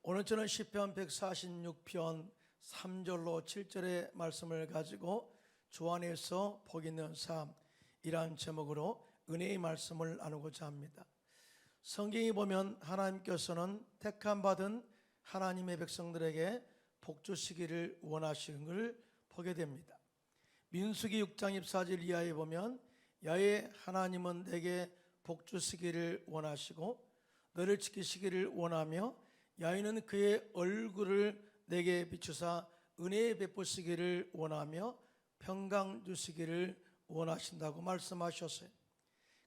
오늘 저는 시편 146편 3절로 7절의 말씀을 가지고 주 안에서 복 있는 삶이란 제목으로 은혜의 말씀을 나누고자 합니다. 성경에 보면 하나님께서는 택함 받은 하나님의 백성들에게 복 주시기를 원하시는 것을 보게 됩니다. 민수기 6장 24절 이하에 보면 야훼 하나님은 내게 복 주시기를 원하시고 너를 지키시기를 원하며 야훼는 그의 얼굴을 내게 비추사 은혜 베푸시기를 원하며 평강 주시기를 원하신다고 말씀하셨어요.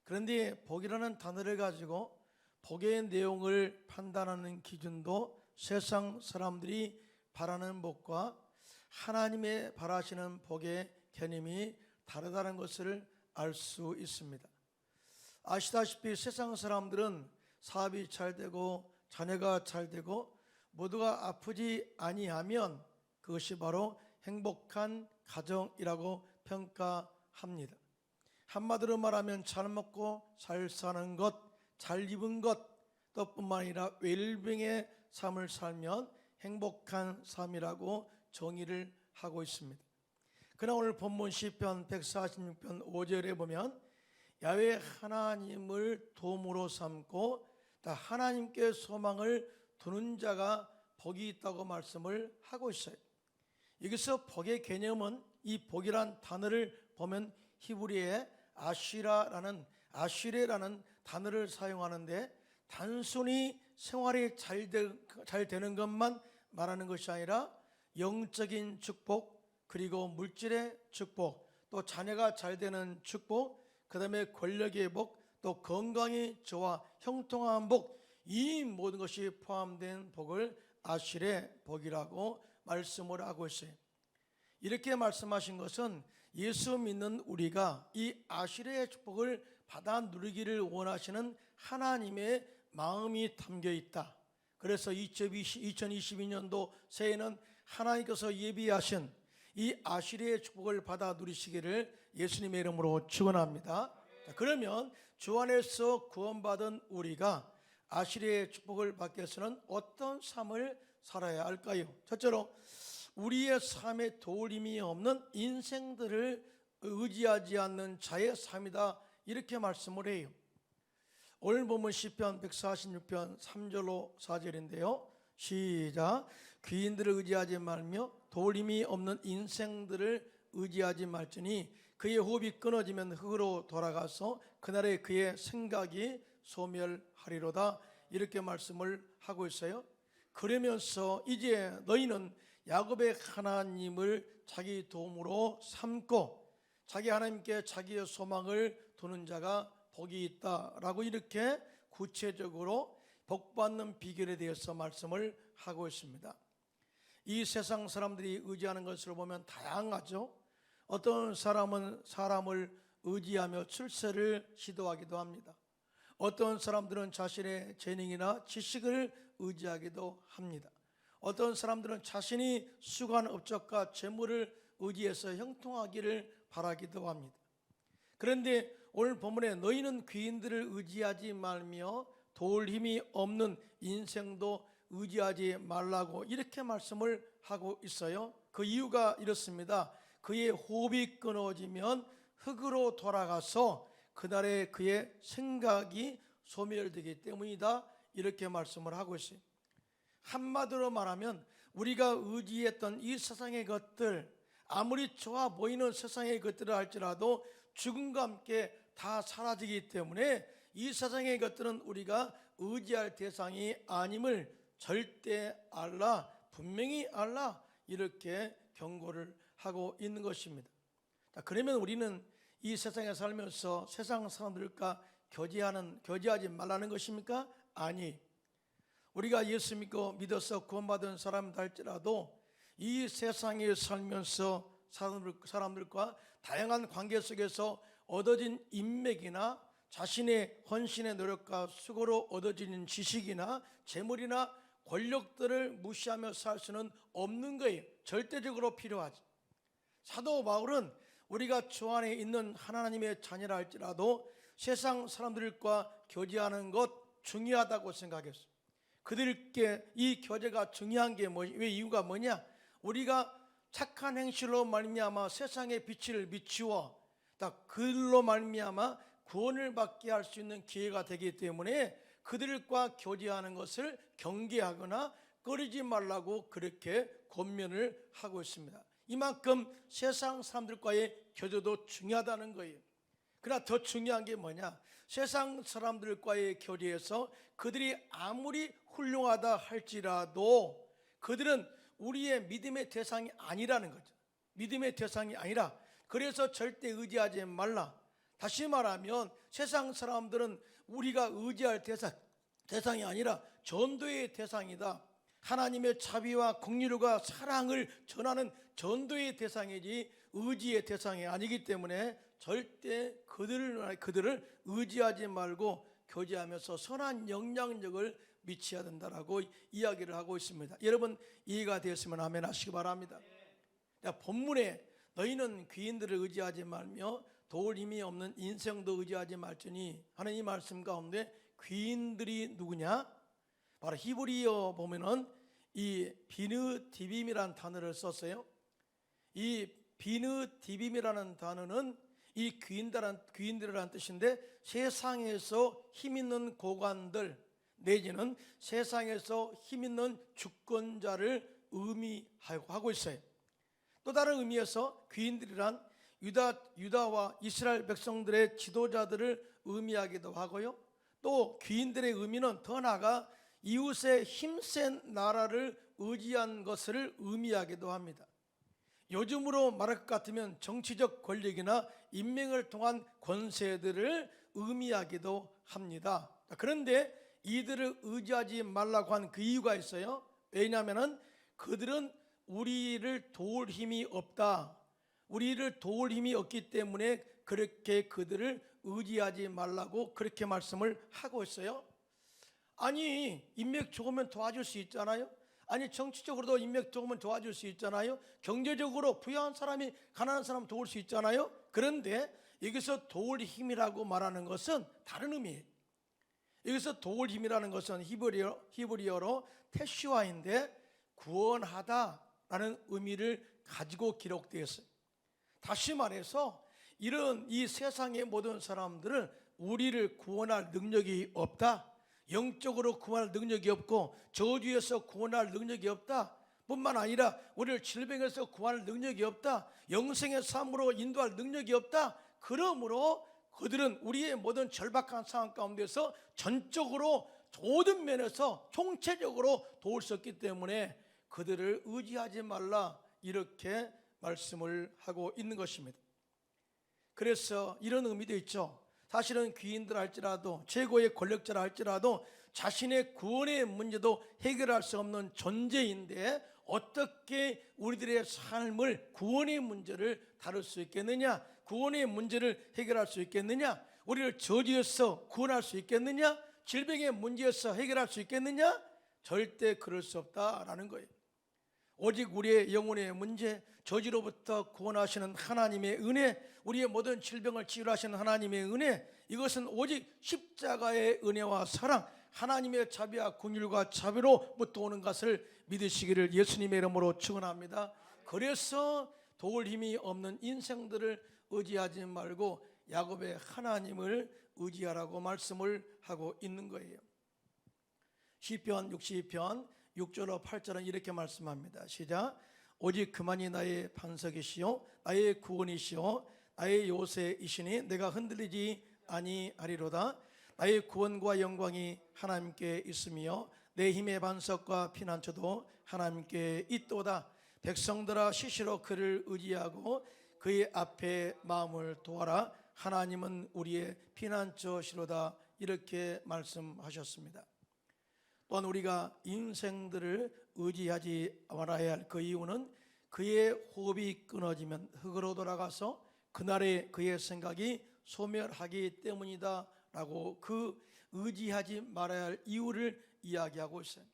그런데 복이라는 단어를 가지고 복의 내용을 판단하는 기준도 세상 사람들이 바라는 복과 하나님의 바라시는 복의 개념이 다르다는 것을 알 수 있습니다. 아시다시피 세상 사람들은 사업이 잘 되고 자녀가 잘 되고 모두가 아프지 아니하면 그것이 바로 행복한 가정이라고 평가합니다. 한마디로 말하면 잘 먹고 잘 사는 것, 잘 입은 것 뿐만 아니라 웰빙의 삶을 살면 행복한 삶이라고 정의를 하고 있습니다. 그러나 오늘 본문 시편 146편 5절에 보면 야훼 하나님을 도움으로 삼고 하나님께 소망을 두는 자가 복이 있다고 말씀을 하고 있어요. 여기서 복의 개념은 이 복이란 단어를 보면 히브리어의 아시레라는 단어를 사용하는데 단순히 생활이 잘 되는 것만 말하는 것이 아니라 영적인 축복, 그리고 물질의 축복, 또 자녀가 잘 되는 축복, 그 다음에 권력의 복, 또 건강이 좋아 형통한 복, 이 모든 것이 포함된 복을 아시레 복이라고 말씀을 하고 있어요. 이렇게 말씀하신 것은 예수 믿는 우리가 이 아시레의 축복을 받아 누리기를 원하시는 하나님의 마음이 담겨 있다. 그래서 2022년도 새해는 하나님께서 예비하신 이 아시레의 축복을 받아 누리시기를 예수님의 이름으로 축원합니다. 그러면 주 안에서 구원받은 우리가 아시레의 축복을 받기 위해서는 어떤 삶을 살아야 할까요? 첫째로 우리의 삶에 도움이 없는 인생들을 의지하지 않는 자의 삶이다, 이렇게 말씀을 해요. 오늘 보면 시편 146편 3절로 4절인데요 시작. 귀인들을 의지하지 말며 도움이 없는 인생들을 의지하지 말지니 그의 호흡이 끊어지면 흙으로 돌아가서 그날에 그의 생각이 소멸하리로다, 이렇게 말씀을 하고 있어요. 그러면서 이제 너희는 야곱의 하나님을 자기 도움으로 삼고 자기 하나님께 자기의 소망을 두는 자가 복이 있다라고 이렇게 구체적으로 복받는 비결에 대해서 말씀을 하고 있습니다. 이 세상 사람들이 의지하는 것을 보면 다양하죠. 어떤 사람은 사람을 의지하며 출세를 시도하기도 합니다. 어떤 사람들은 자신의 재능이나 지식을 의지하기도 합니다. 어떤 사람들은 자신이 수고한 업적과 재물을 의지해서 형통하기를 바라기도 합니다. 그런데 오늘 본문에 너희는 귀인들을 의지하지 말며 도울 힘이 없는 인생도 의지하지 말라고 이렇게 말씀을 하고 있어요. 그 이유가 이렇습니다. 그의 호흡이 끊어지면 흙으로 돌아가서 그날에 그의 생각이 소멸되기 때문이다, 이렇게 말씀을 하고 있어요. 한마디로 말하면 우리가 의지했던 이 세상의 것들, 아무리 좋아 보이는 세상의 것들을 할지라도 죽음과 함께 다 사라지기 때문에 이 세상의 것들은 우리가 의지할 대상이 아님을 절대 알라, 분명히 알라, 이렇게 경고를 하고 있는 것입니다. 그러면 우리는 이 세상에 살면서 세상 사람들과 교제하지 말라는 것입니까? 아니, 우리가 예수 믿어서 구원받은 사람이다 할지라도 이 세상에 살면서 사람들과 다양한 관계 속에서 얻어진 인맥이나 자신의 헌신의 노력과 수고로 얻어지는 지식이나 재물이나 권력들을 무시하며 살 수는 없는 거예요. 절대적으로 필요하지. 사도 바울은 우리가 주 안에 있는 하나님의 자녀라 할지라도 세상 사람들과 교제하는 것 중요하다고 생각했어요. 그들께 이 교제가 중요한 게 왜 이유가 뭐냐? 우리가 착한 행실로 말미암아 세상의 빛을 비추어 그들로 말미암아 구원을 받게 할 수 있는 기회가 되기 때문에 그들과 교제하는 것을 경계하거나 꺼리지 말라고 그렇게 권면을 하고 있습니다. 이만큼 세상 사람들과의 교제도 중요하다는 거예요. 그러나 더 중요한 게 뭐냐? 세상 사람들과의 교제에서 그들이 아무리 훌륭하다 할지라도 그들은 우리의 믿음의 대상이 아니라는 거죠. 믿음의 대상이 아니라, 그래서 절대 의지하지 말라. 다시 말하면 세상 사람들은 우리가 의지할 대상이 아니라 전도의 대상이다. 하나님의 자비와 긍휼과 사랑을 전하는 전도의 대상이지 의지의 대상이 아니기 때문에 절대 그들을 의지하지 말고 교제하면서 선한 영향력을 미쳐야 된다라고 이야기를 하고 있습니다. 여러분 이해가 되었으면 아멘 하시기 바랍니다. 본문에 너희는 귀인들을 의지하지 말며 도울 힘이 없는 인생도 의지하지 말지니 하는 이 말씀 가운데 귀인들이 누구냐? 바로 히브리어 보면은 이 비느디빔이라는 단어를 썼어요. 이 비느디빔이라는 단어는 이 귀인들이라는 뜻인데 세상에서 힘 있는 고관들 내지는 세상에서 힘 있는 주권자를 의미하고 있어요. 또 다른 의미에서 귀인들이란 유다와 이스라엘 백성들의 지도자들을 의미하기도 하고요. 또 귀인들의 의미는 더 나아가 이웃의 힘센 나라를 의지한 것을 의미하기도 합니다. 요즘으로 말할 것 같으면 정치적 권력이나 인명을 통한 권세들을 의미하기도 합니다. 그런데 이들을 의지하지 말라고 한 그 이유가 있어요. 왜냐하면 그들은 우리를 도울 힘이 없다. 우리를 도울 힘이 없기 때문에 그렇게 그들을 의지하지 말라고 그렇게 말씀을 하고 있어요. 아니 인맥 좋으면 도와줄 수 있잖아요. 아니 정치적으로도 인맥 좋으면 도와줄 수 있잖아요. 경제적으로 부유한 사람이 가난한 사람 도울 수 있잖아요. 그런데 여기서 도울 힘이라고 말하는 것은 다른 의미예요. 여기서 도울 힘이라는 것은 히브리어로 테슈아인데 구원하다라는 의미를 가지고 기록되어 있어요. 다시 말해서 이런 이 세상의 모든 사람들은 우리를 구원할 능력이 없다. 영적으로 구원할 능력이 없고 저주에서 구원할 능력이 없다. 뿐만 아니라 우리를 질병에서 구원할 능력이 없다. 영생의 삶으로 인도할 능력이 없다. 그러므로 그들은 우리의 모든 절박한 상황 가운데서 전적으로 모든 면에서 총체적으로 도울 수 없기 때문에 그들을 의지하지 말라 이렇게 말씀을 하고 있는 것입니다. 그래서 이런 의미도 있죠. 사실은 귀인들 할지라도 최고의 권력자라 할지라도 자신의 구원의 문제도 해결할 수 없는 존재인데 어떻게 우리들의 삶을 구원의 문제를 다룰 수 있겠느냐? 구원의 문제를 해결할 수 있겠느냐? 우리를 저주에서 구원할 수 있겠느냐? 질병의 문제에서 해결할 수 있겠느냐? 절대 그럴 수 없다라는 거예요. 오직 우리의 영혼의 문제, 저주로부터 구원하시는 하나님의 은혜, 우리의 모든 질병을 치유하시는 하나님의 은혜, 이것은 오직 십자가의 은혜와 사랑, 하나님의 자비와 긍휼과 자비로부터 오는 것을 믿으시기를 예수님의 이름으로 축원합니다. 그래서 도울 힘이 없는 인생들을 의지하지 말고 야곱의 하나님을 의지하라고 말씀을 하고 있는 거예요. 시편 60편 6절로 8절은 이렇게 말씀합니다. 시작. 오직 그만이 나의 반석이시요 나의 구원이시요 나의 요새이시니 내가 흔들리지 아니하리로다. 나의 구원과 영광이 하나님께 있으며 내 힘의 반석과 피난처도 하나님께 있도다. 백성들아 시시로 그를 의지하고 그의 앞에 마음을 도하라. 하나님은 우리의 피난처시로다. 이렇게 말씀하셨습니다. 또한 우리가 인생들을 의지하지 말아야 할 그 이유는 그의 호흡이 끊어지면 흙으로 돌아가서 그날에 그의 생각이 소멸하기 때문이다 라고 그 의지하지 말아야 할 이유를 이야기하고 있어요.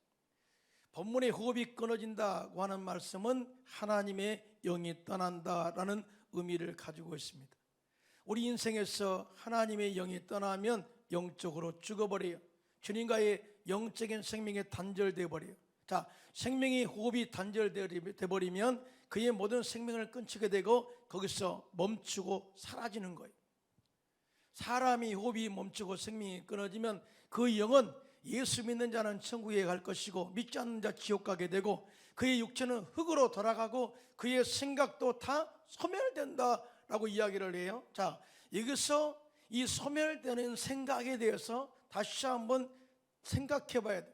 본문의 호흡이 끊어진다고 하는 말씀은 하나님의 영이 떠난다라는 의미를 가지고 있습니다. 우리 인생에서 하나님의 영이 떠나면 영적으로 죽어버려요. 주님과의 영적인 생명이 단절돼 버려요. 자, 생명이 호흡이 단절돼 버리면 그의 모든 생명을 끊치게 되고 거기서 멈추고 사라지는 거예요. 사람이 호흡이 멈추고 생명이 끊어지면 그 영은 예수 믿는 자는 천국에 갈 것이고 믿지 않는 자 지옥 가게 되고 그의 육체는 흙으로 돌아가고 그의 생각도 다 소멸된다라고 이야기를 해요. 자, 여기서 이 소멸되는 생각에 대해서 다시 한번 생각해 봐야 돼요.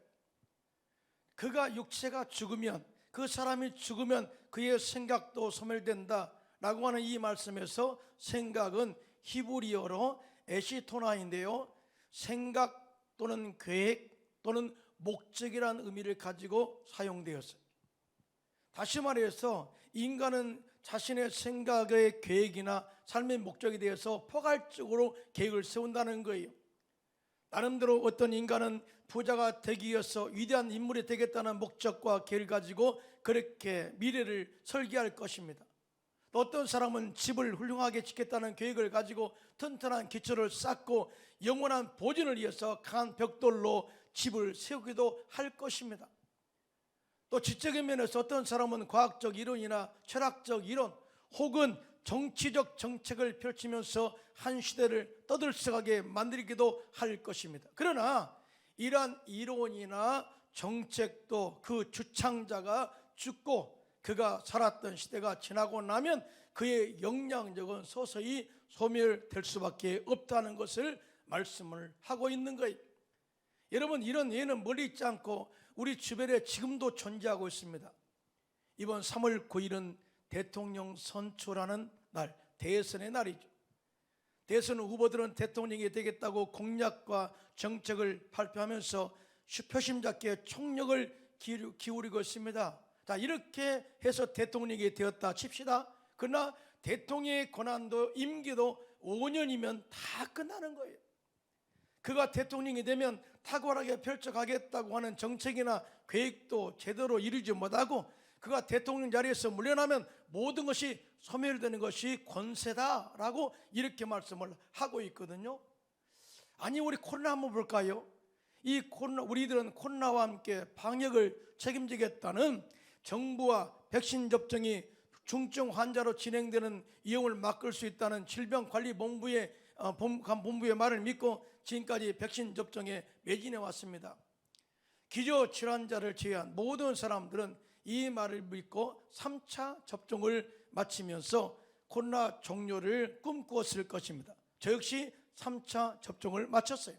그가 육체가 죽으면, 그 사람이 죽으면 그의 생각도 소멸된다라고 하는 이 말씀에서 생각은 히브리어로 에시토나인데요, 생각 또는 계획 또는 목적이라는 의미를 가지고 사용되었어요. 다시 말해서 인간은 자신의 생각의 계획이나 삶의 목적에 대해서 포괄적으로 계획을 세운다는 거예요. 나름대로 어떤 인간은 부자가 되기 위해서 위대한 인물이 되겠다는 목적과 계획을 가지고 그렇게 미래를 설계할 것입니다. 또 어떤 사람은 집을 훌륭하게 짓겠다는 계획을 가지고 튼튼한 기초를 쌓고 영원한 보존을 위해서 강한 벽돌로 집을 세우기도 할 것입니다. 또 지적인 면에서 어떤 사람은 과학적 이론이나 철학적 이론 혹은 정치적 정책을 펼치면서 한 시대를 떠들썩하게 만들기도 할 것입니다. 그러나 이러한 이론이나 정책도 그 주창자가 죽고 그가 살았던 시대가 지나고 나면 그의 영향력은 서서히 소멸될 수밖에 없다는 것을 말씀을 하고 있는 거예요. 여러분, 이런 예는 멀리 있지 않고 우리 주변에 지금도 존재하고 있습니다. 이번 3월 9일은 대통령 선출하는 날, 대선의 날이죠. 대선 후보들은 대통령이 되겠다고 공약과 정책을 발표하면서 표심잡기에 총력을 기울이고 있습니다. 자, 이렇게 해서 대통령이 되었다 칩시다. 그러나 대통령의 권한도 임기도 5년이면 다 끝나는 거예요. 그가 대통령이 되면 탁월하게 펼쳐가겠다고 하는 정책이나 계획도 제대로 이루지 못하고 그가 대통령 자리에서 물러나면 모든 것이 소멸되는 것이 권세다라고 이렇게 말씀을 하고 있거든요. 아니, 우리 코로나 한번 볼까요? 이 코로나, 우리들은 코로나와 함께 방역을 책임지겠다는 정부와 백신 접종이 중증 환자로 진행되는 위험을 막을 수 있다는 질병관리본부의 본부의 말을 믿고 지금까지 백신 접종에 매진해 왔습니다. 기저질환자를 제외한 모든 사람들은 이 말을 믿고 3차 접종을 마치면서 코로나 종료를 꿈꾸었을 것입니다. 저 역시 3차 접종을 마쳤어요.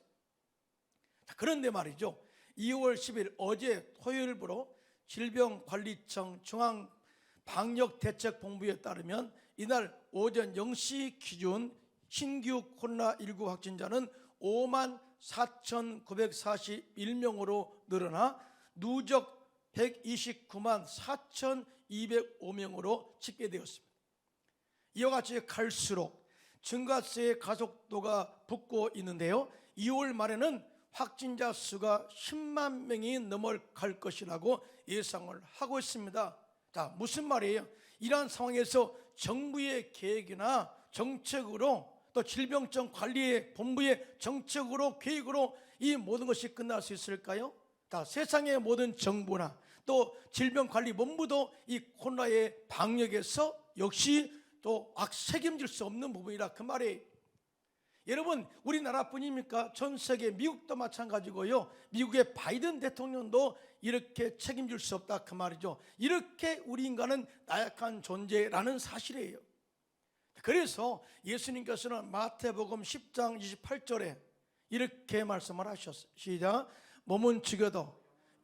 그런데 말이죠, 2월 10일 어제 토요일부로 질병관리청 중앙방역대책본부에 따르면 이날 오전 0시 기준 신규 코로나19 확진자는 54,941명으로 늘어나 누적 129만 4,205명으로 집계되었습니다. 이와 같이 갈수록 증가세의 가속도가 붙고 있는데요, 2월 말에는 확진자 수가 10만 명이 넘어갈 것이라고 예상을 하고 있습니다. 자, 무슨 말이에요? 이러한 상황에서 정부의 계획이나 정책으로 또 질병청 관리의 본부의 정책으로 계획으로 이 모든 것이 끝날 수 있을까요? 자, 세상의 모든 정부나 또 질병관리본부도 이 코로나의 방역에서 역시 또 책임질 수 없는 부분이라 그 말이에요. 여러분, 우리나라뿐입니까? 전 세계 미국도 마찬가지고요, 미국의 바이든 대통령도 이렇게 책임질 수 없다 그 말이죠. 이렇게 우리 인간은 나약한 존재라는 사실이에요. 그래서 예수님께서는 마태복음 10장 28절에 이렇게 말씀을 하셨어요. 시작. 몸은 죽여도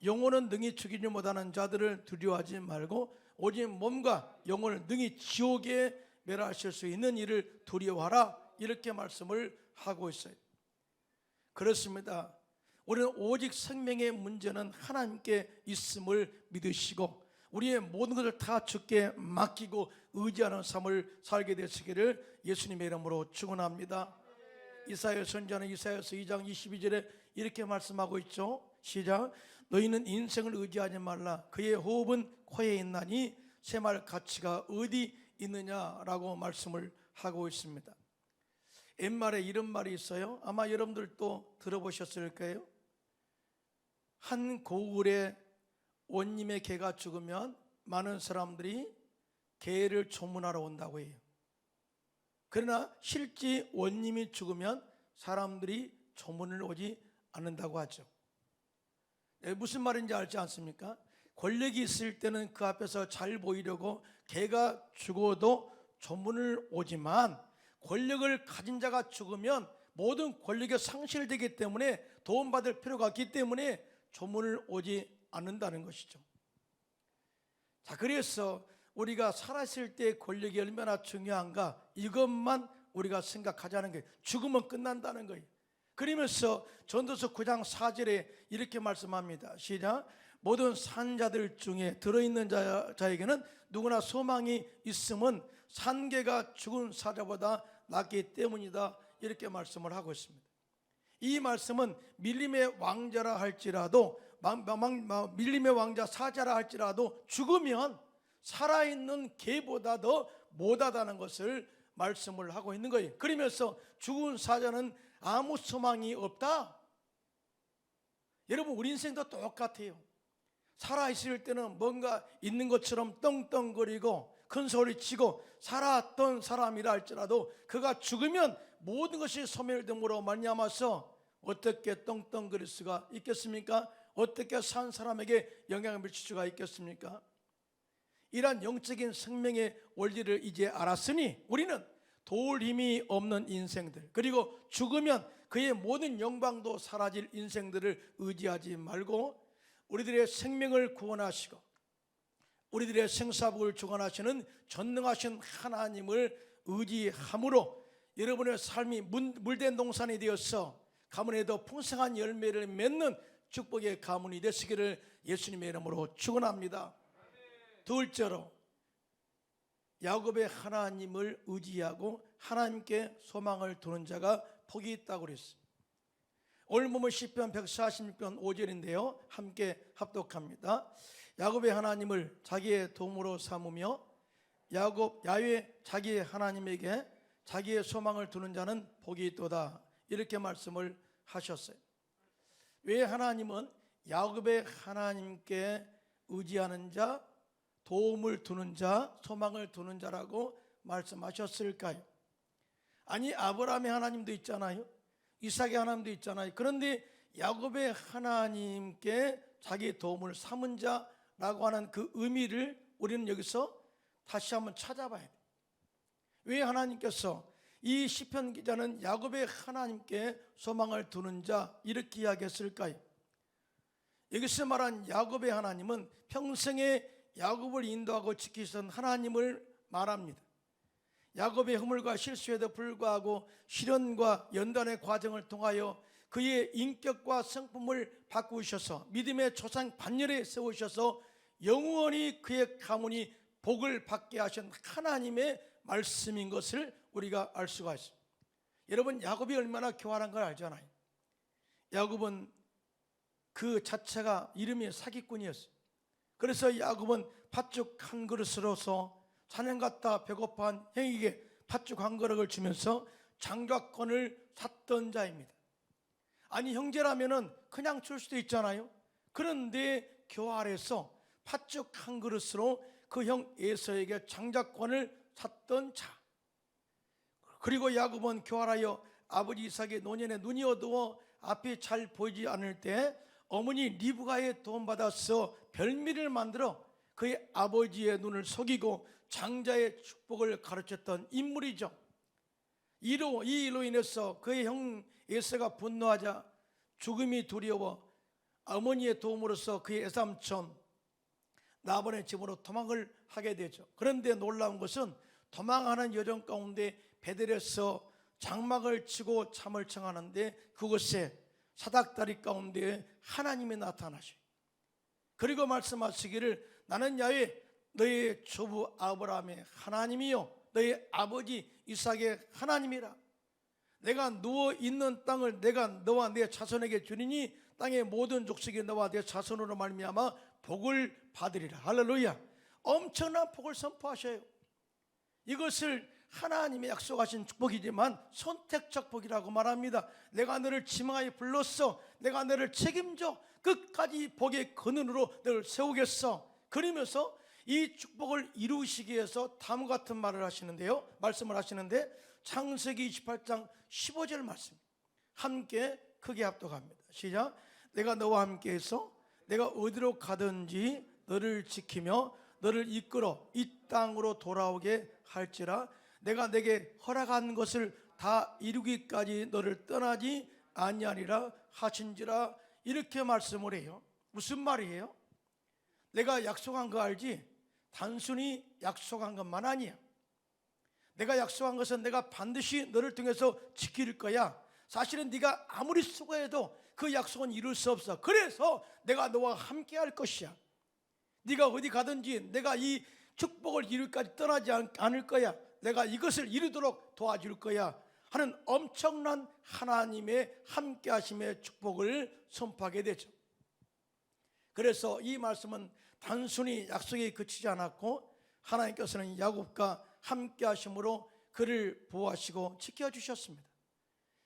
영혼은 능히 죽이지 못하는 자들을 두려워하지 말고 오직 몸과 영혼을 능히 지옥에 멸하실 수 있는 이를 두려워하라, 이렇게 말씀을 하고 있어요. 그렇습니다. 우리는 오직 생명의 문제는 하나님께 있음을 믿으시고 우리의 모든 것을 다 주께 맡기고 의지하는 삶을 살게 되시기를 예수님의 이름으로 축원합니다. 이사야 선지자는 이사야서 2장 22절에 이렇게 말씀하고 있죠. 시작. 너희는 인생을 의지하지 말라. 그의 호흡은 코에 있나니 새말 가치가 어디 있느냐라고 말씀을 하고 있습니다. 옛말에 이런 말이 있어요. 아마 여러분들도 들어보셨을 거예요. 한 고을에 원님의 개가 죽으면 많은 사람들이 개를 조문하러 온다고 해요. 그러나 실제 원님이 죽으면 사람들이 조문을 오지 않는다고 하죠. 무슨 말인지 알지 않습니까? 권력이 있을 때는 그 앞에서 잘 보이려고 개가 죽어도 조문을 오지만, 권력을 가진 자가 죽으면 모든 권력이 상실되기 때문에 도움받을 필요가 없기 때문에 조문을 오지 않는다는 것이죠. 자, 그래서 우리가 살아있을 때 권력이 얼마나 중요한가, 이것만 우리가 생각하자는 거예요. 죽으면 끝난다는 거예요. 그러면서 전도서 9장 4절에 이렇게 말씀합니다. 시작. 모든 산자들 중에 들어있는 자에게는 누구나 소망이 있음은 산개가 죽은 사자보다 낫기 때문이다, 이렇게 말씀을 하고 있습니다. 이 말씀은 밀림의 왕자라 할지라도, 밀림의 왕자 사자라 할지라도 죽으면 살아있는 개보다 더 못하다는 것을 말씀을 하고 있는 거예요. 그러면서 죽은 사자는 아무 소망이 없다. 여러분, 우리 인생도 똑같아요. 살아있을 때는 뭔가 있는 것처럼 떵떵거리고 큰 소리치고 살았던 사람이라 할지라도 그가 죽으면 모든 것이 소멸됨으로 말미암아서 어떻게 떵떵거릴 수가 있겠습니까? 어떻게 산 사람에게 영향을 미칠 수가 있겠습니까? 이러한 영적인 생명의 원리를 이제 알았으니 우리는 도울 힘이 없는 인생들, 그리고 죽으면 그의 모든 영광도 사라질 인생들을 의지하지 말고 우리들의 생명을 구원하시고 우리들의 생사복을 주관하시는 전능하신 하나님을 의지함으로 여러분의 삶이 물된 동산이 되어서 가문에도 풍성한 열매를 맺는 축복의 가문이 되시기를 예수님의 이름으로 축원합니다. 둘째로, 야곱의 하나님을 의지하고 하나님께 소망을 두는 자가 복이 있다고 그랬습니다. 오늘 보면 시편 146편 5절인데요 함께 합독합니다. 야곱의 하나님을 자기의 도움으로 삼으며 야훼 자기의 하나님에게 자기의 소망을 두는 자는 복이 있도다, 이렇게 말씀을 하셨어요. 왜 하나님은 야곱의 하나님께 의지하는 자, 도움을 두는 자, 소망을 두는 자라고 말씀하셨을까요? 아니, 아브라함의 하나님도 있잖아요. 이삭의 하나님도 있잖아요. 그런데 야곱의 하나님께 자기 도움을 삼은 자라고 하는 그 의미를 우리는 여기서 다시 한번 찾아봐야 돼요. 왜 하나님께서 이 시편 기자는 야곱의 하나님께 소망을 두는 자, 이렇게 이야기했을까요? 여기서 말한 야곱의 하나님은 평생에 야곱을 인도하고 지키신 하나님을 말합니다. 야곱의 허물과 실수에도 불구하고 시련과 연단의 과정을 통하여 그의 인격과 성품을 바꾸셔서 믿음의 조상 반열에 세우셔서 영원히 그의 가문이 복을 받게 하신 하나님의 말씀인 것을 우리가 알 수가 있습니다. 여러분, 야곱이 얼마나 교활한 걸 알잖아요. 야곱은 그 자체가 이름이 사기꾼이었어요. 그래서 야곱은 팥죽 한 그릇으로서 사냥 갔다 배고파한 형에게 팥죽 한 그릇을 주면서 장자권을 샀던 자입니다. 아니, 형제라면은 그냥 줄 수도 있잖아요. 그런데 교활해서 팥죽 한 그릇으로 그 형 에서에게 장자권을 샀던 자. 그리고 야곱은 교활하여 아버지 이삭의 노년에 눈이 어두워 앞이 잘 보이지 않을 때 어머니 리브가의 도움받아서 별미를 만들어 그의 아버지의 눈을 속이고 장자의 축복을 가르쳤던 인물이죠. 이 일로 인해서 그의 형 에서가 분노하자 죽음이 두려워 어머니의 도움으로써 그의 외삼촌 라반의 집으로 도망을 하게 되죠. 그런데 놀라운 것은 도망하는 여정 가운데 베델에서 장막을 치고 잠을 청하는데 그곳에 사닥다리 가운데 하나님이 나타나셔요. 그리고 말씀하시기를 나는 야훼 너의 조부 아브라함의 하나님이요 너의 아버지 이삭의 하나님이라. 내가 누워있는 땅을 내가 너와 내 자손에게 주리니 땅의 모든 족속이 너와 내 자손으로 말미암아 복을 받으리라. 할렐루야. 엄청난 복을 선포하셔요. 이것을 하나님의 약속하신 축복이지만 선택적 복이라고 말합니다. 내가 너를 지명하여 불렀어. 내가 너를 책임져 끝까지 복의 근원으로 너를 세우겠어. 그러면서 이 축복을 이루시기 위해서 다음과 같은 말을 하시는데요, 말씀을 하시는데 창세기 28장 15절 말씀 함께 크게 합독합니다. 시작. 내가 너와 함께해서 내가 어디로 가든지 너를 지키며 너를 이끌어 이 땅으로 돌아오게 할지라. 내가 내게 허락한 것을 다 이루기까지 너를 떠나지 아니하리라 하신지라. 이렇게 말씀을 해요. 무슨 말이에요? 내가 약속한 거 알지? 단순히 약속한 것만 아니야. 내가 약속한 것은 내가 반드시 너를 통해서 지킬 거야. 사실은 네가 아무리 수고해도 그 약속은 이룰 수 없어. 그래서 내가 너와 함께 할 것이야. 네가 어디 가든지 내가 이 축복을 이룰까지 떠나지 않을 거야. 내가 이것을 이루도록 도와줄 거야 하는 엄청난 하나님의 함께 하심의 축복을 선포하게 되죠. 그래서 이 말씀은 단순히 약속에 그치지 않았고 하나님께서는 야곱과 함께 하심으로 그를 보호하시고 지켜주셨습니다.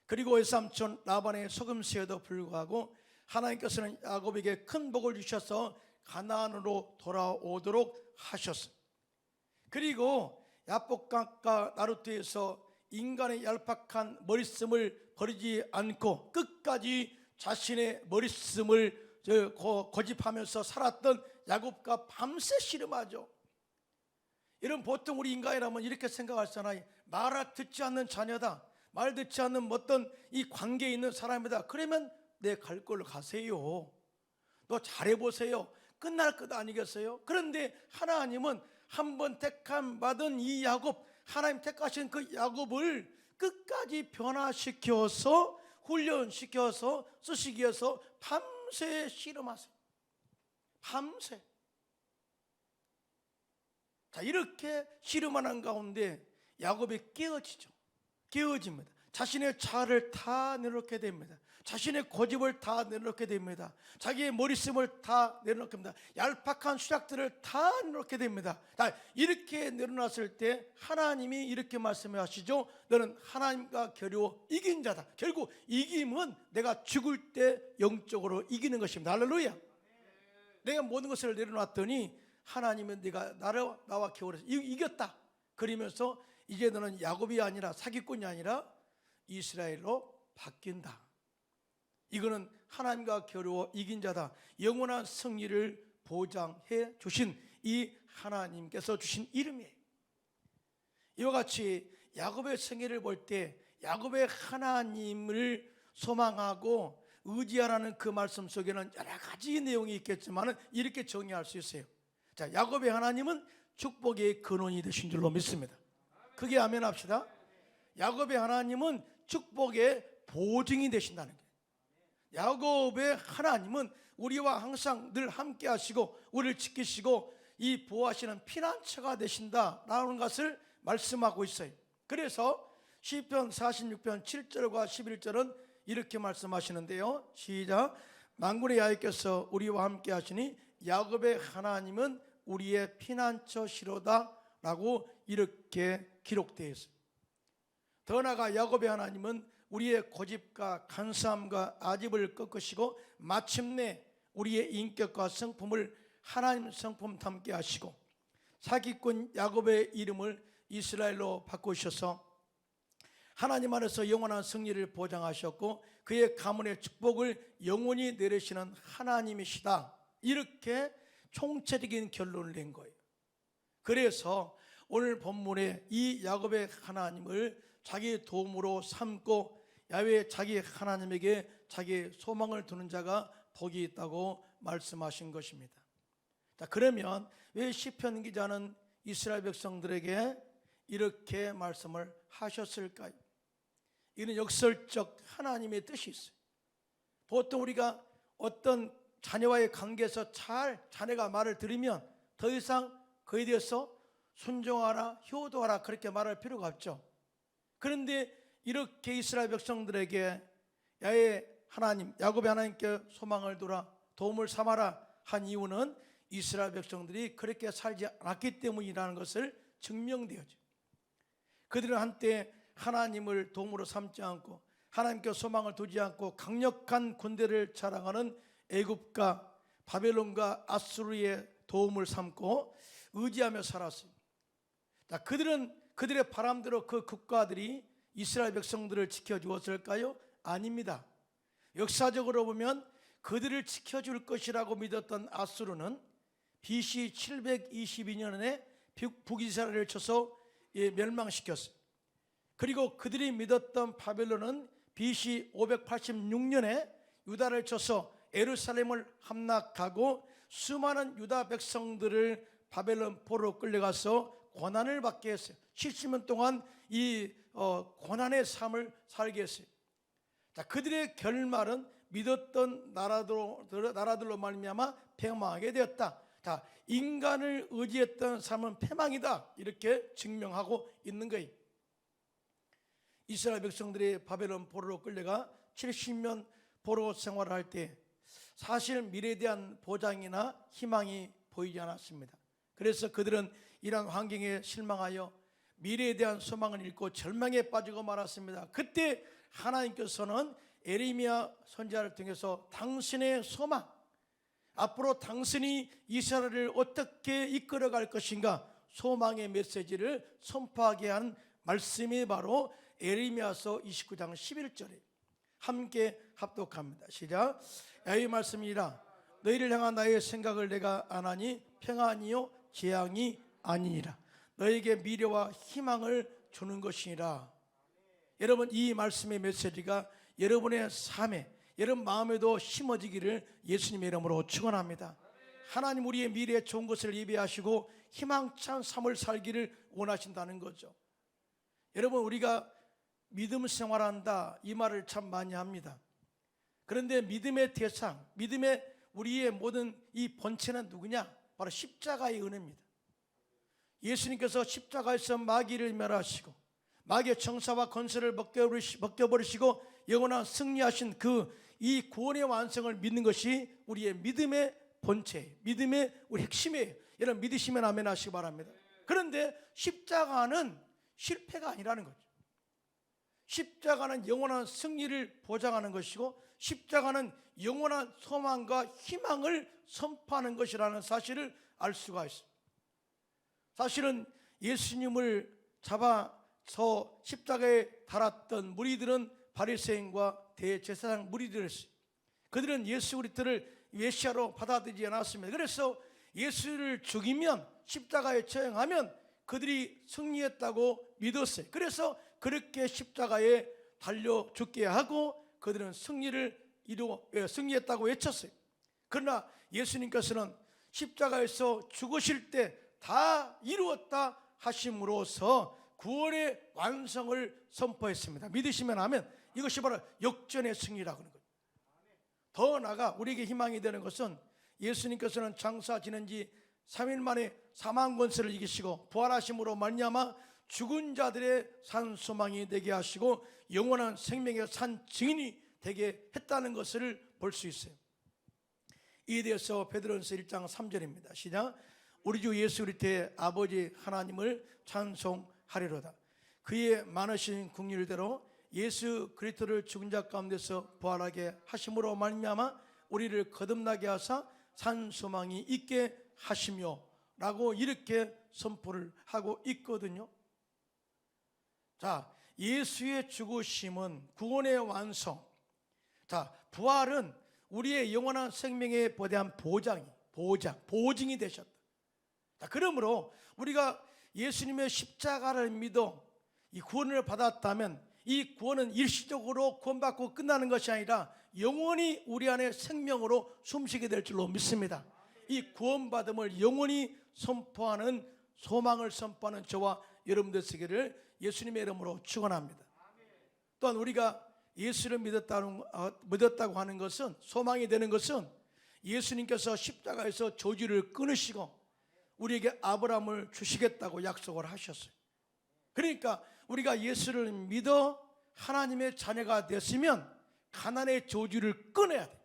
그리고 외삼촌 라반의 속임수에도 불구하고 하나님께서는 야곱에게 큰 복을 주셔서 가나안으로 돌아오도록 하셨습니다. 그리고 야복강과 나루트에서 인간의 얄팍한 머릿씀을 버리지 않고 끝까지 자신의 머릿씀을 고집하면서 살았던 야곱과 밤새 씨름하죠. 이런 보통 우리 인간이라면 이렇게 생각하잖아요. 말을 듣지 않는 자녀다, 말 듣지 않는 어떤 이 관계에 있는 사람이다. 그러면 내 갈 걸로 가세요. 너 잘해보세요. 끝날 것 아니겠어요? 그런데 하나님은 한번 택함 받은 이 야곱, 하나님 택하신 그 야곱을 끝까지 변화시켜서 훈련시켜서 쓰시기 위해서 밤새 씨름하세요. 밤새. 자, 이렇게 씨름하는 가운데 야곱이 깨어집니다. 자신의 자아를 다 내놓게 됩니다. 자신의 고집을 다 내놓게 됩니다. 자기의 머릿속을 다 내놓게 됩니다. 얄팍한 수작들을 다 내놓게 됩니다. 이렇게 내려놨을 때 하나님이 이렇게 말씀하시죠. 너는 하나님과 겨루어 이긴 자다. 결국 이김은 내가 죽을 때 영적으로 이기는 것입니다. 할렐루야. 내가 모든 것을 내려놨더니 하나님은 네가 나와 겨루어서 이겼다. 그러면서 이제 너는 야곱이 아니라 사기꾼이 아니라 이스라엘로 바뀐다. 이거는 하나님과 겨루어 이긴 자다. 영원한 승리를 보장해 주신 이 하나님께서 주신 이름이에요. 이와 같이 야곱의 생애를 볼 때 야곱의 하나님을 소망하고 의지하라는 그 말씀 속에는 여러 가지 내용이 있겠지만 이렇게 정의할 수 있어요. 자, 야곱의 하나님은 축복의 근원이 되신 줄로 믿습니다. 크게 아멘 합시다. 야곱의 하나님은 축복의 보증이 되신다는 거예요. 야곱의 하나님은 우리와 항상 늘 함께 하시고 우리를 지키시고 이 보호하시는 피난처가 되신다라는 것을 말씀하고 있어요. 그래서 시편 46편 7절과 11절은 이렇게 말씀하시는데요. 시작. 만군의 여호와께서 우리와 함께 하시니 야곱의 하나님은 우리의 피난처시로다 라고 이렇게 기록되어 있어요. 더 나아가 야곱의 하나님은 우리의 고집과 간사함과 아집을 꺾으시고 마침내 우리의 인격과 성품을 하나님 성품 닮게 하시고 사기꾼 야곱의 이름을 이스라엘로 바꾸셔서 하나님 안에서 영원한 승리를 보장하셨고 그의 가문의 축복을 영원히 내리시는 하나님이시다. 이렇게 총체적인 결론을 낸 거예요. 그래서 오늘 본문에 이 야곱의 하나님을 자기의 도움으로 삼고 야훼 자기 하나님에게 자기의 소망을 두는 자가 복이 있다고 말씀하신 것입니다. 자, 그러면 왜 시편 기자는 이스라엘 백성들에게 이렇게 말씀을 하셨을까요? 이는 역설적 하나님의 뜻이 있어요. 보통 우리가 어떤 자녀와의 관계에서 잘 자녀가 말을 들으면 더 이상 그에 대해서 순종하라, 효도하라 그렇게 말할 필요가 없죠. 그런데 이렇게 이스라엘 백성들에게 야훼 하나님, 야곱의 하나님께 소망을 두라, 도움을 삼아라 한 이유는 이스라엘 백성들이 그렇게 살지 않았기 때문이라는 것을 증명되어져. 그들은 한때 하나님을 도움으로 삼지 않고 하나님께 소망을 두지 않고 강력한 군대를 자랑하는 애굽과 바벨론과 아수르의 도움을 삼고 의지하며 살았습니다. 그들의 바람대로 그 국가들이 이스라엘 백성들을 지켜주었을까요? 아닙니다. 역사적으로 보면 그들을 지켜줄 것이라고 믿었던 아수르는 BC 722년에 북이스라엘을 쳐서 멸망시켰어요. 그리고 그들이 믿었던 바벨론은 BC 586년에 유다를 쳐서 예루살렘을 함락하고 수많은 유다 백성들을 바벨론 포로 끌려가서 고난을 받게 했어요. 70년 동안 이 고난의 삶을 살게 했어요. 자, 그들의 결말은 믿었던 나라들로 말미암아 패망하게 되었다. 자, 인간을 의지했던 삶은 패망이다, 이렇게 증명하고 있는 거예요. 이스라엘 백성들이 바벨론 포로로 끌려가 70년 포로 생활을 할 때 사실 미래에 대한 보장이나 희망이 보이지 않았습니다. 그래서 그들은 이러한 환경에 실망하여 미래에 대한 소망을 잃고 절망에 빠지고 말았습니다. 그때 하나님께서는 예레미야 선지자를 통해서 당신의 소망, 앞으로 당신이 이스라엘을 어떻게 이끌어갈 것인가, 소망의 메시지를 선포하게 한 말씀이 바로 예레미야서 29장 11절에 함께 합독합니다. 시작. 이 말씀이라 너희를 향한 나의 생각을 내가 아나니 평안이요 재앙이 아니니라. 너에게 미래와 희망을 주는 것이니라. 여러분, 이 말씀의 메시지가 여러분의 삶에, 여러분 마음에도 심어지기를 예수님의 이름으로 축원합니다. 하나님 우리의 미래에 좋은 것을 예비하시고 희망찬 삶을 살기를 원하신다는 거죠. 여러분, 우리가 믿음 생활한다, 이 말을 참 많이 합니다. 그런데 믿음의 대상, 믿음의 우리의 모든 이 본체는 누구냐? 바로 십자가의 은혜입니다. 예수님께서 십자가에서 마귀를 멸하시고 마귀의 정사와 권세를 벗겨버리시고 영원한 승리하신 이 구원의 완성을 믿는 것이 우리의 믿음의 본체예요. 믿음의 우리 핵심이에요. 여러분 믿으시면 아멘 하시기 바랍니다. 그런데 십자가는 실패가 아니라는 거죠. 십자가는 영원한 승리를 보장하는 것이고 십자가는 영원한 소망과 희망을 선포하는 것이라는 사실을 알 수가 있습니다. 사실은 예수님을 잡아서 십자가에 달았던 무리들은 바리새인과 대제사장 무리들이었어요. 그들은 예수 그리스도를 메시아로 받아들이지 않았습니다. 그래서 예수를 죽이면, 십자가에 처형하면 그들이 승리했다고 믿었어요. 그래서 그렇게 십자가에 달려 죽게 하고 그들은 승리했다고 외쳤어요. 그러나 예수님께서는 십자가에서 죽으실 때 다 이루었다 하심으로써 구원의 완성을 선포했습니다. 믿으시면 아멘. 이것이 바로 역전의 승리라고 하는 거예요. 더 나아가 우리에게 희망이 되는 것은 예수님께서는 장사 지낸 지 3일 만에 사망 권세를 이기시고 부활하심으로 말미암아 죽은 자들의 산 소망이 되게 하시고 영원한 생명의 산 증인이 되게 했다는 것을 볼 수 있어요. 이에 대해서 베드로전서 1장 3절입니다. 시작. 우리 주 예수 그리스도의 아버지 하나님을 찬송하리로다. 그의 많으신 긍휼대로 예수 그리스도를 죽은 자 가운데서 부활하게 하심으로 말미암아 우리를 거듭나게 하사 산 소망이 있게 하시며 라고 이렇게 선포를 하고 있거든요. 자, 예수의 죽으심은 구원의 완성. 자, 부활은 우리의 영원한 생명에 대한 보증이 되셨다. 자, 그러므로 우리가 예수님의 십자가를 믿어 이 구원을 받았다면 이 구원은 일시적으로 구원받고 끝나는 것이 아니라 영원히 우리 안에 생명으로 숨쉬게 될 줄로 믿습니다. 이 구원받음을 영원히 선포하는, 소망을 선포하는 저와 여러분들 되기를 예수님의 이름으로 축원합니다. 또한 우리가 예수를 믿었다고 하는 것은, 소망이 되는 것은 예수님께서 십자가에서 저주를 끊으시고 우리에게 아브라함을 주시겠다고 약속을 하셨어요. 그러니까 우리가 예수를 믿어 하나님의 자녀가 됐으면 가난의 저주를 끊어야 돼요.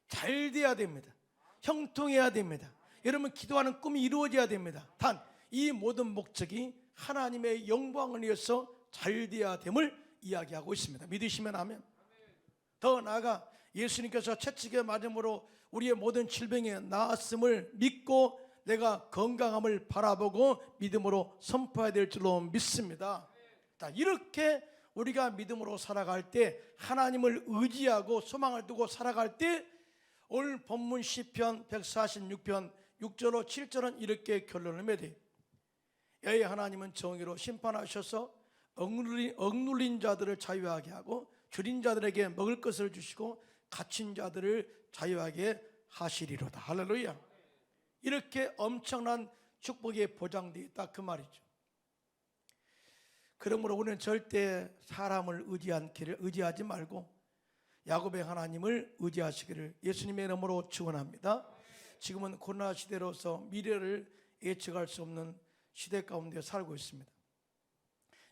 잘 돼야 됩니다. 형통해야 됩니다. 여러분 기도하는 꿈이 이루어져야 됩니다. 단 이 모든 목적이 하나님의 영광을 위해서 잘되어야 됨을 이야기하고 있습니다. 믿으시면 아멘. 더 나아가 예수님께서 채찍에 맞음으로 우리의 모든 질병에 나았음을 믿고 내가 건강함을 바라보고 믿음으로 선포해야 될 줄로 믿습니다. 이렇게 우리가 믿음으로 살아갈 때, 하나님을 의지하고 소망을 두고 살아갈 때, 오늘 본문 시편 146편 6절로 7절은 이렇게 결론을 맺어요. 여호와 하나님은 정의로 심판하셔서 억눌린 자들을 자유하게 하고 줄인 자들에게 먹을 것을 주시고 갇힌 자들을 자유하게 하시리로다. 할렐루야. 이렇게 엄청난 축복이 보장되어 있다, 그 말이죠. 그러므로 우리는 절대 사람을 의지하지 말고 야곱의 하나님을 의지하시기를 예수님의 이름으로 축원합니다. 지금은 코로나 시대로서 미래를 예측할 수 없는 시대 가운데 살고 있습니다.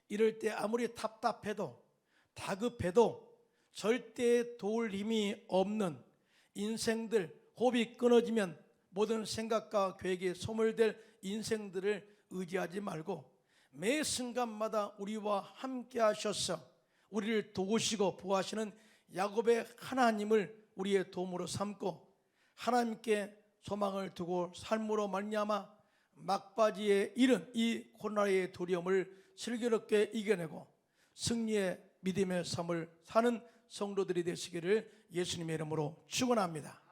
이럴 때 아무리 답답해도 다급해도 절대 도울 힘이 없는 인생들, 호흡이 끊어지면 모든 생각과 계획에 소멸될 인생들을 의지하지 말고 매 순간마다 우리와 함께 하셔서 우리를 도우시고 보호하시는 야곱의 하나님을 우리의 도움으로 삼고 하나님께 소망을 두고 삶으로 말미암아 막바지에 이른 이 코로나의 두려움을 슬기롭게 이겨내고 승리의 믿음의 삶을 사는 성도들이 되시기를 예수님의 이름으로 축원합니다.